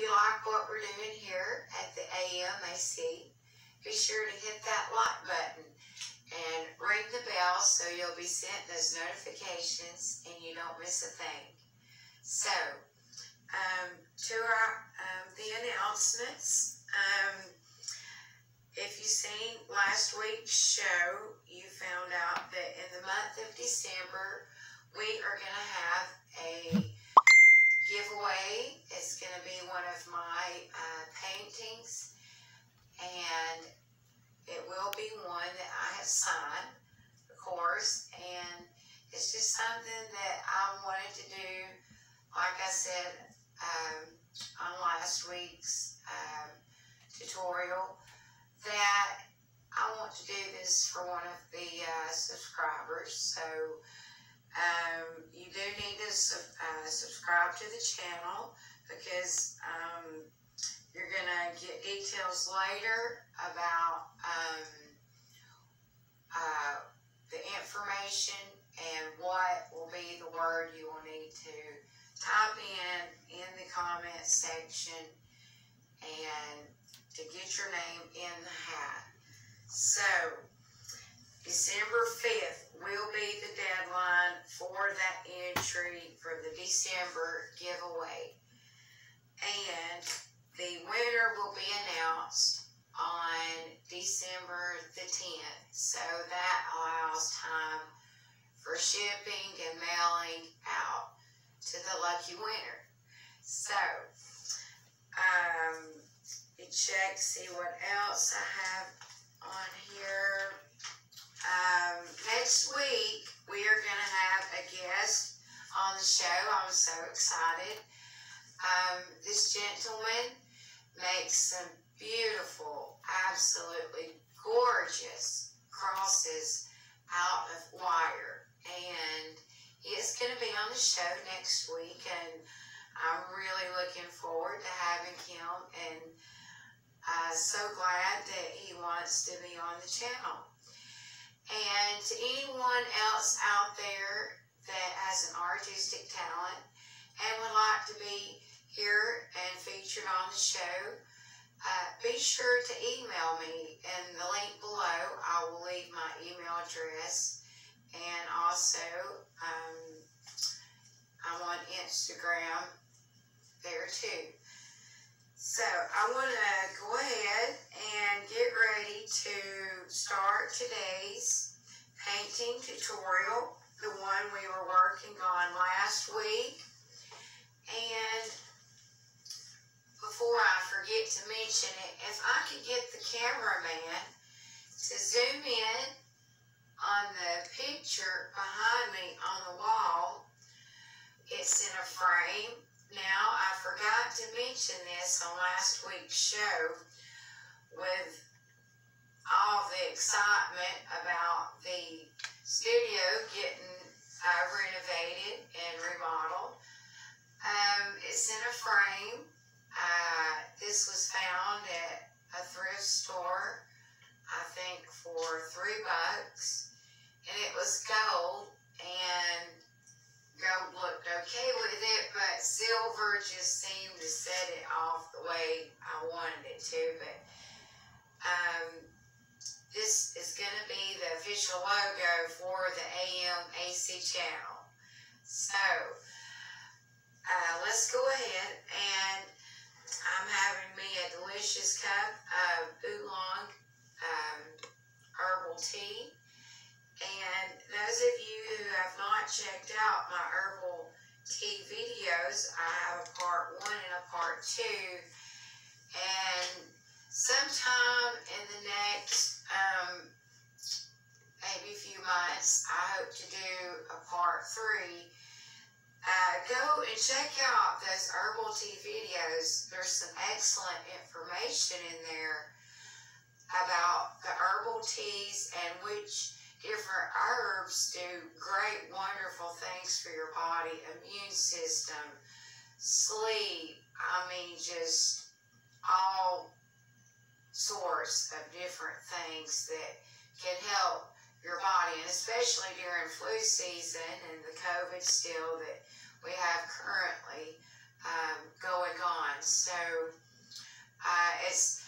if you like what we're doing here at the AMAC, be sure to hit that like button and ring the bell so you'll be sent those notifications and you don't miss a thing. So, to the announcements, if you've seen last week's show, you found out that in the month of December, we are going to have a giveaway. It's going to be one of my paintings, and it will be one that I have signed, of course, and it's just something that I wanted to do, like I said on last week's tutorial, that I want to do this for one of the subscribers. So you do need to subscribe to the channel, because you're going to get details later about the information and what will be the word you will need to type in the comment section and to get your name in the hat. So, December 5th will be the deadline for that entry for the December giveaway. And the winner will be announced on December the 10th. So that allows time for shipping and mailing out to the lucky winner. So, check, see what else I have on here. Next week, we are going to have a guest on the show. I'm so excited. This gentleman makes some beautiful, absolutely gorgeous crosses out of wire. And he is going to be on the show next week, and I'm really looking forward to having him, and so glad that he wants to be on the channel. And to anyone else out there that has an artistic talent and would like to be here and featured on the show, be sure to email me. In the link below, I will leave my email address, and also I'm on Instagram there too. So I want to go ahead and get ready to start today's painting tutorial, the one we were working on last week. And before I forget to mention it, if I could get the cameraman to zoom in on the picture behind me on the wall, it's in a frame. Now, I forgot to mention this on last week's show with all the excitement about the studio getting renovated and remodeled. It's in a frame. This was found at a thrift store, I think for $3, and it was gold, and gold looked okay with it, but silver just seemed to set it off the way I wanted it to. But this is going to be the official logo for the AMAC channel. So let's go ahead, and I'm having me a delicious cup of oolong herbal tea. And those of you who have not checked out my herbal tea videos, I have a part 1 and a part 2. And sometime in the next maybe a few months, I hope to do a part 3. Go and check out those herbal tea videos. There's some excellent information in there about the herbal teas and which different herbs do great, wonderful things for your body, immune system, sleep. I mean, just all sorts of different things that can help your body, and especially during flu season and the COVID still that we have currently. going on. So it's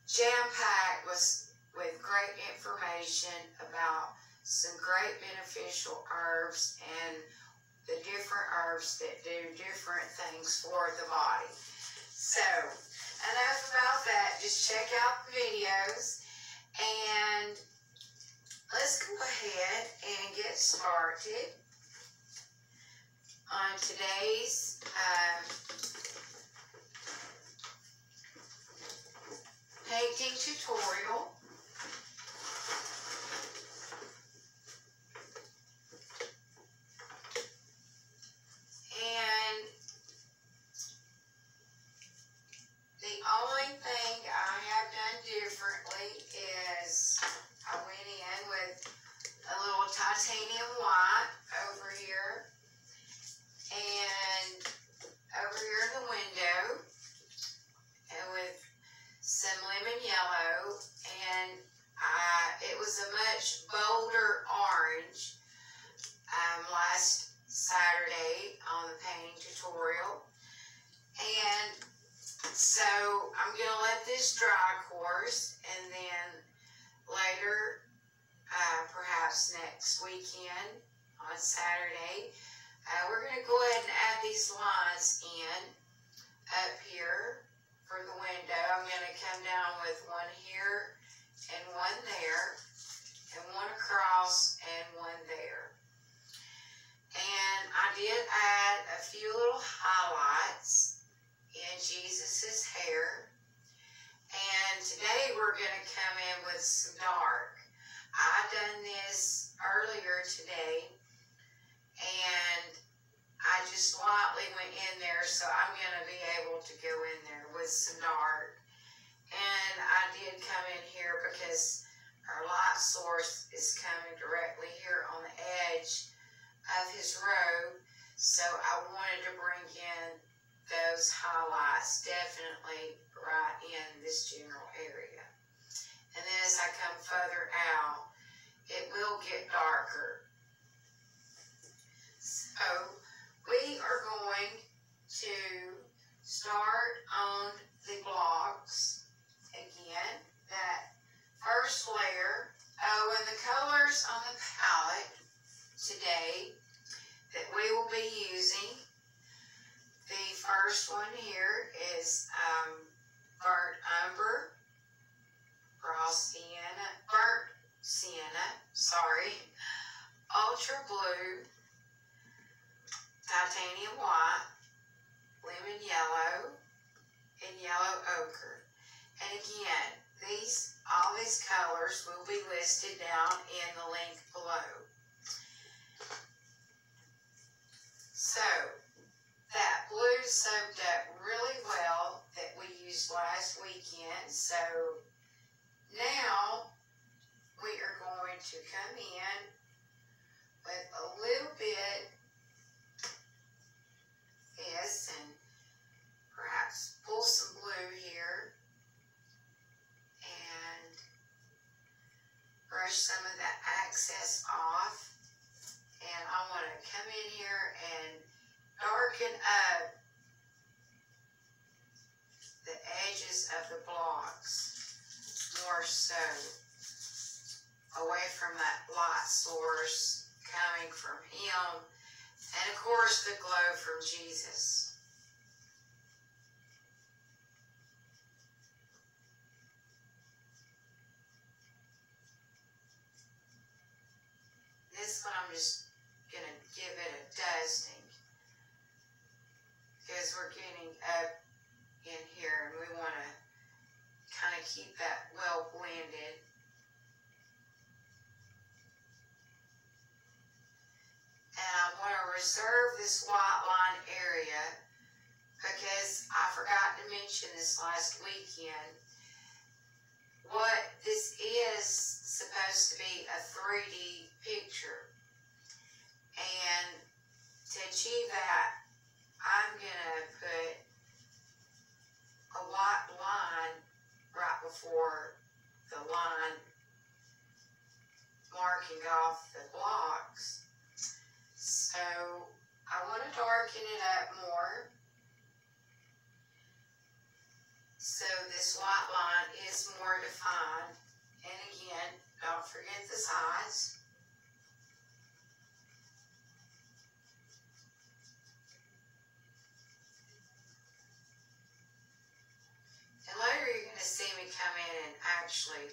jam-packed with great information about some great beneficial herbs and the different herbs that do different things for the body. So, enough about that. Just check out the videos and let's go ahead and get started on today's painting tutorial. And the only thing I have done differently is I went in with a little titanium white over here and over here in the window, and with some lemon yellow, and it was a much bolder orange last Saturday on the painting tutorial. And so I'm going to let this dry, of course, and then later, perhaps next weekend on Saturday, we're going to go ahead and add these lines in up here for the window. I'm going to come down with one here and one there, and one across and one there. And I did add a few little highlights in Jesus's hair. And today we're going to come in with some dark. I done this earlier today, and I just lightly went in there, so I'm going to be able to go in there with some dark. And I did come in here because our light source is coming directly here on the edge of his robe, so I wanted to bring in those highlights definitely right in this general area. And then as I come further out, it will get darker. So we are going to start on the blocks again, that first layer. Oh, and the colors on the palette today that we will be using, the first one here is burnt umber, burnt sienna, ultra blue, titanium white, lemon yellow, and yellow ochre. And again, all these colors will be listed down in the link below. So, that blue soaked up really well that we used last weekend. So, now we are going to come in with a little bit of this and perhaps pull some blue here and brush some of that excess off. And I want to come in here and darken up the edges of the blocks more so, away from that light source coming from him, and of course the glow from Jesus. This one I'm just going to give it a dusting because we're getting up in here and we want to kind of keep that well blended. And I want to reserve this white line area because I forgot to mention this last weekend. What this is supposed to be a 3D picture. And to achieve that, I'm going to put a white line right before the line marking off the blocks. So I want to darken it up more. white line is more defined. And again, don't forget the sides. And later you're going to see me come in and actually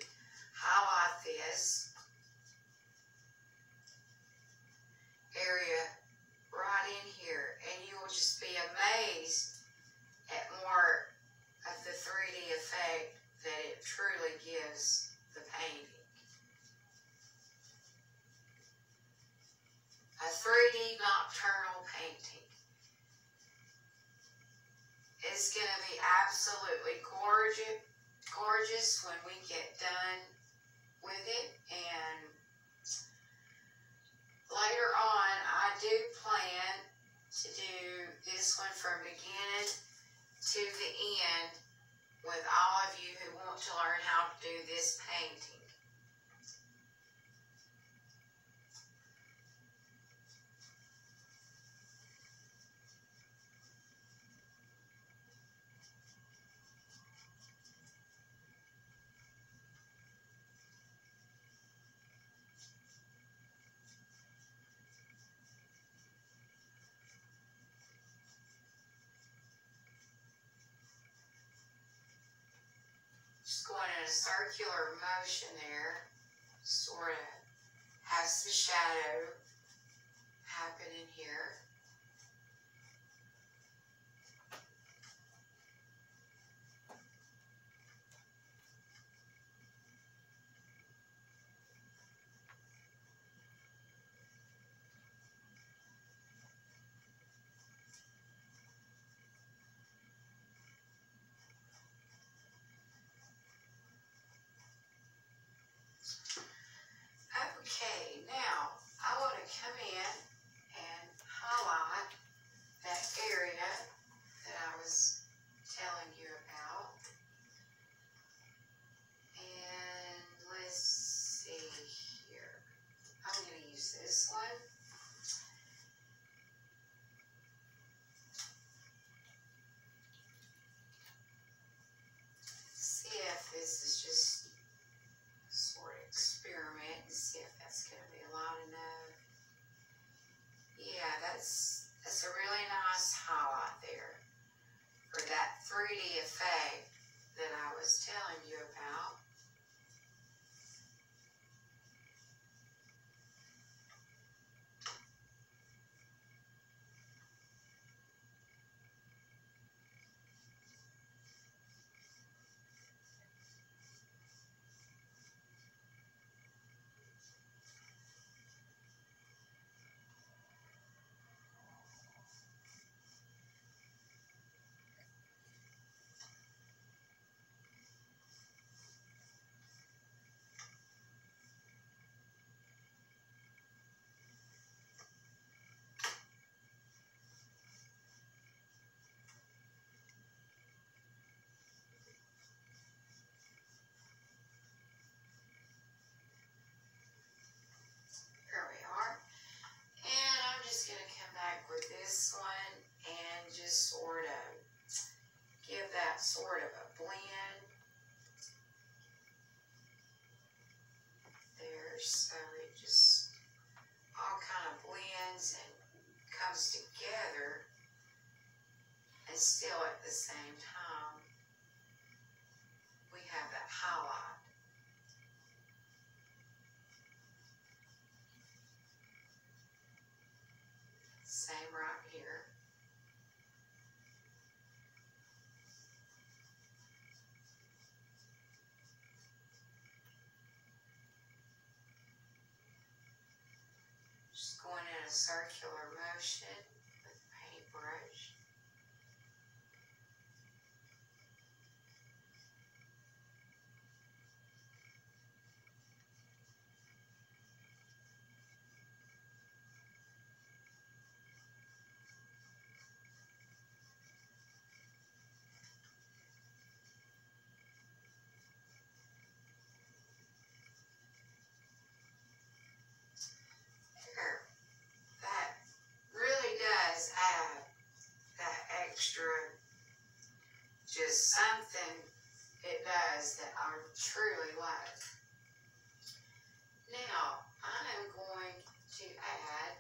highlight this area right in here. And you will just be amazed at more of the 3D effect that it truly gives the painting. A 3D nocturnal painting. It's going to be absolutely gorgeous when we get done with it. And later on, I do plan to do this one from beginning to the end with all of you who want to learn how to do this painting. Just going in a circular motion there, sort of has the shadow happen in here. Okay, now I want to come in and highlight that area that I was telling you about. And let's see here. I'm going to use this one. See if this is just sort of experiment and see if that's going to be loud enough. Yeah, that's a really nice highlight there for that 3D effect that I was telling you about. There we are. And I'm just going to come back with this one and just sort of give that sort of a blend there, so it just all kind of blends and comes together, and still at the same time we have that highlight. Same right here. Just going in a circular motion with the paintbrush. There. That really does add that extra, just something it does that I truly like. Now, I am going to add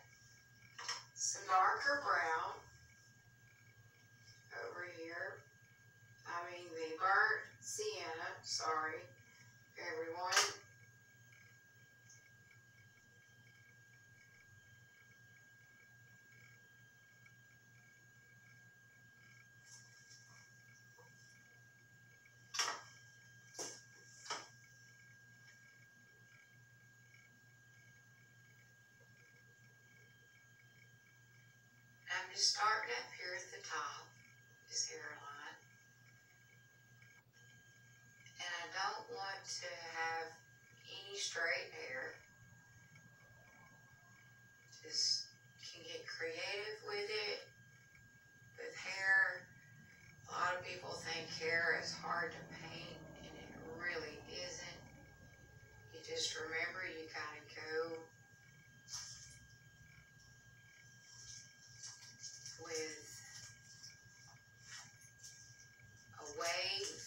some darker brown over here. I mean the burnt sienna, sorry, everyone. I'm just starting up here at the top, this hairline. And I don't want to have any straight hair. Just can get creative with it. With hair, a lot of people think hair is hard to paint, and it really isn't. You just remember you gotta go with a wave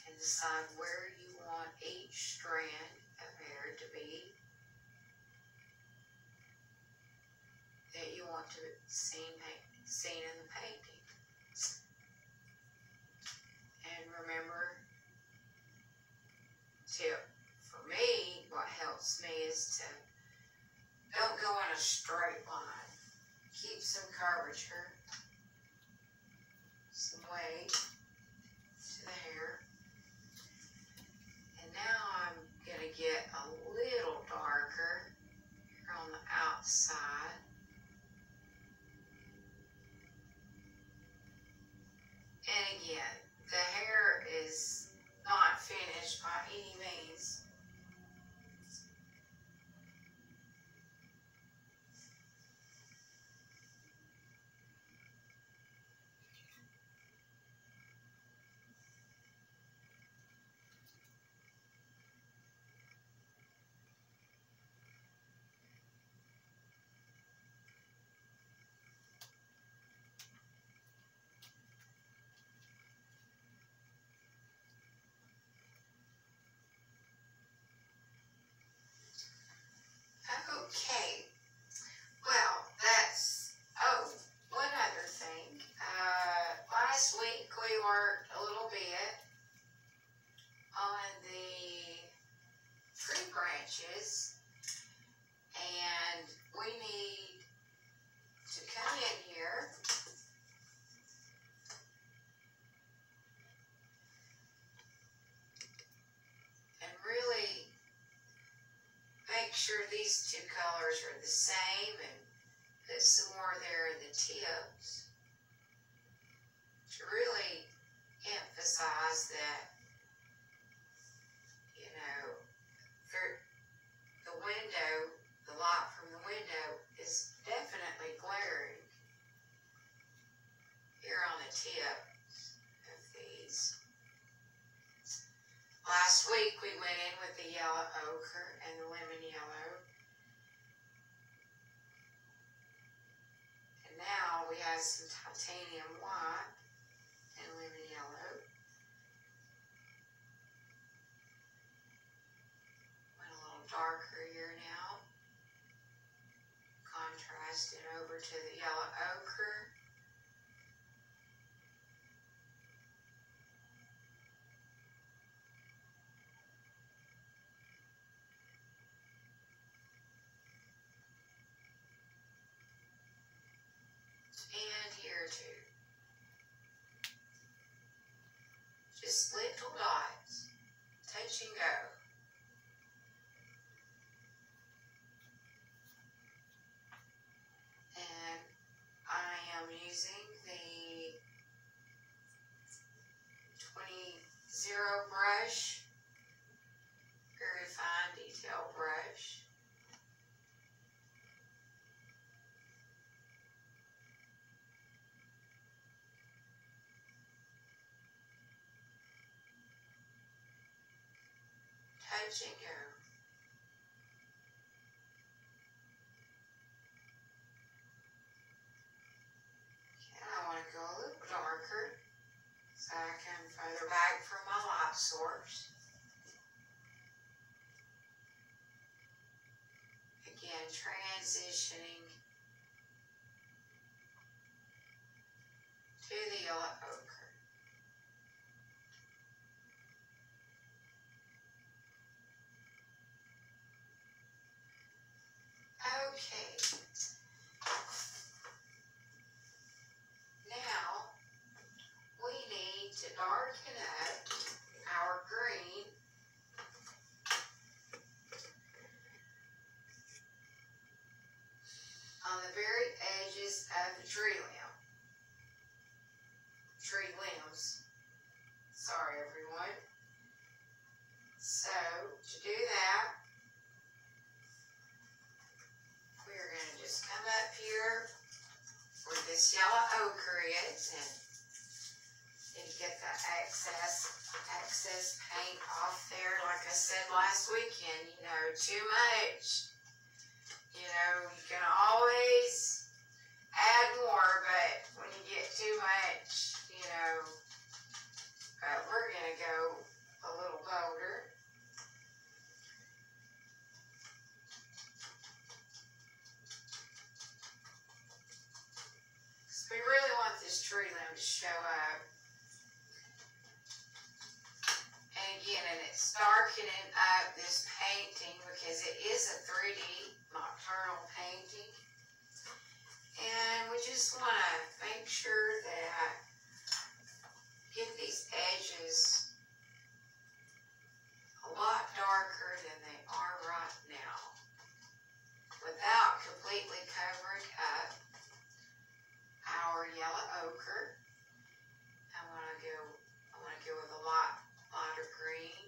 and decide where you want each strand of hair to be that you want to seen in the painting. And remember, for me, what helps me is to don't go in a straight line. Keep some curvature, some weight to the hair. And now I'm going to get a little darker here on the outside. And again, the hair is not finished by any means. Okay, well, one other thing. Last week we worked a little bit on the tree branches, and we need to come in here and really make sure these two colors are the same and put some more there in the tips to really emphasize that, you know, the window, the light from the window is definitely glaring here on the tip of these. Last week we went in with the yellow ochre and the lemon yellow. And now we have some titanium white and lemon yellow. Went a little darker here now. Contrasted over to the yellow ochre. And here too. Just little dots, touch and go. And I am using the 20 brush, very fine detail brush. Touch and go. And I want to source. Again, transitioning to the yellow ochre. Okay. Now, we need to darken up our green on the very edges of the tree limbs. Sorry, everyone. So, to do that, we're going to just come up here where this yellow ochre is and get the excess paint off there. Like I said last weekend, too much. You can always add more, but when you get too much, but we're going to go a little bolder. So we really want this tree limb to show up. And again, it's darkening up this painting because it is a 3D nocturnal painting. And we just want to make sure that get these edges a lot darker than they are right now without completely covering up our yellow ochre. I want to go with a lot lighter green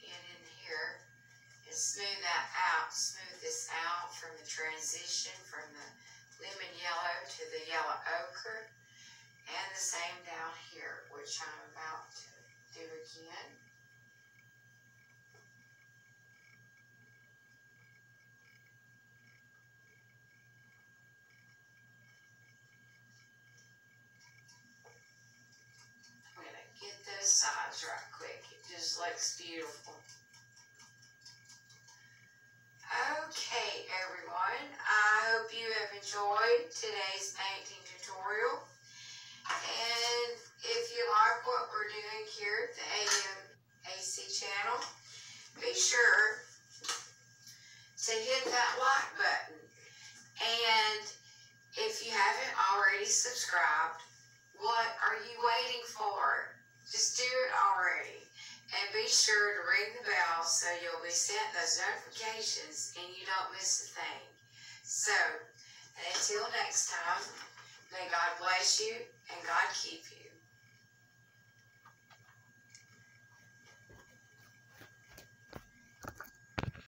in here and smooth this out from the transition from the lemon yellow to the yellow ochre, and the same down here, which I'm about to do again. I'm going to get those sides right quick. It just looks beautiful. Okay, everyone, I hope you have enjoyed today's painting tutorial. And if you like what we're doing here at the AMAC channel, be sure to hit that like button. And if you haven't already subscribed, what are you waiting for? Just do it already. And be sure to ring the bell so you'll be sent those notifications and you don't miss a thing. So, until next time, may God bless you and God keep you.